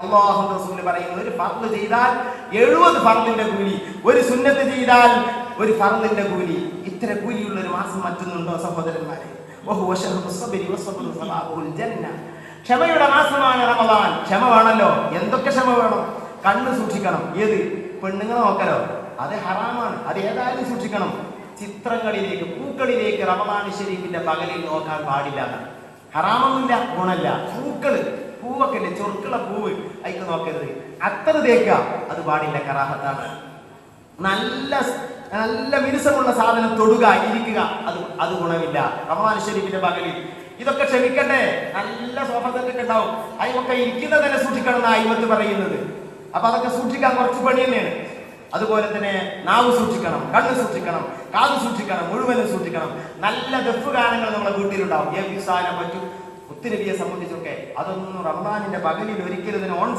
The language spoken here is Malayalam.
അല്ലാഹു റസൂൽ പറയുന്നു, ഒരു ഫർള് ചെയ്താൽ 70 ഫർളിന്റെ കൂലി, ഒരു സുന്നത്ത് ചെയ്താൽ ഒരു ഫർളിന്റെ കൂലി. ഇത്ര കൂലിയുള്ള ഒരു മാസം മറ്റൊന്നുണ്ടോ സഹോദരന്മാരെ? വഹുവ ശഹ്റു സബ്രി വസ്സബ്റു സലാഹുൽ ജന്ന. ക്ഷമയുടെ മാസമാണ് റമളാൻ. ക്ഷമ വേണമല്ലോ. എന്തൊക്കെ ക്ഷമ വേണം? കണ്ണ് സൂക്ഷിക്കണം. ഏത്? പെണ്ണുങ്ങളെ നോക്കലോ, അത് ഹറാമാണ്. അത് ഏതായാലും സൂക്ഷിക്കണം. ചിത്രങ്ങളിലേക്ക്, പൂക്കളിലേക്ക് റമളാൻ ശരീഫിന്റെ പകലിൽ നോക്കാൻ പാടില്ല. ഹറാമൊന്നുമില്ല, ഗുണമില്ല. പൂവൊക്കെ ഇല്ലേ, ചൊറുക്കുള്ള പൂവ്, അതിക്ക് നോക്കരുത്. അത്ര തേക്കുക, അത് പാടില്ല, കറാഹത്താണ്. നല്ല നല്ല മിനുസമുള്ള സാധനം തൊടുക, ഇരിക്കുക, അത് ഗുണമില്ല റമളാൻ ശരീഫിന്റെ പകലിൽ. ഇതൊക്കെ ക്ഷമിക്കട്ടെ. നല്ല സോഫ സെറ്റൊക്കെ ഉണ്ടാവും, അതിനൊക്കെ ഇരിക്കുന്നത് തന്നെ സൂക്ഷിക്കണം എന്നാണ് അയ്മത്ത് പറയുന്നത്. അപ്പൊ അതൊക്കെ സൂക്ഷിക്കാൻ കുറച്ച് പണി തന്നെയാണ്. അതുപോലെ തന്നെ നാവ് സൂക്ഷിക്കണം, കണ്ണ് സൂക്ഷിക്കണം, കാത് സൂക്ഷിക്കണം, മുഴുവനും സൂക്ഷിക്കണം. നല്ല ദഫ് ഗാനങ്ങൾ നമ്മുടെ വീട്ടിലുണ്ടാവും. മറ്റും മുത്തുനബിയെ സംബന്ധിച്ചൊക്കെ. അതൊന്നും റമളാനിന്റെ പകലിൽ ഒരിക്കലും ഓൺ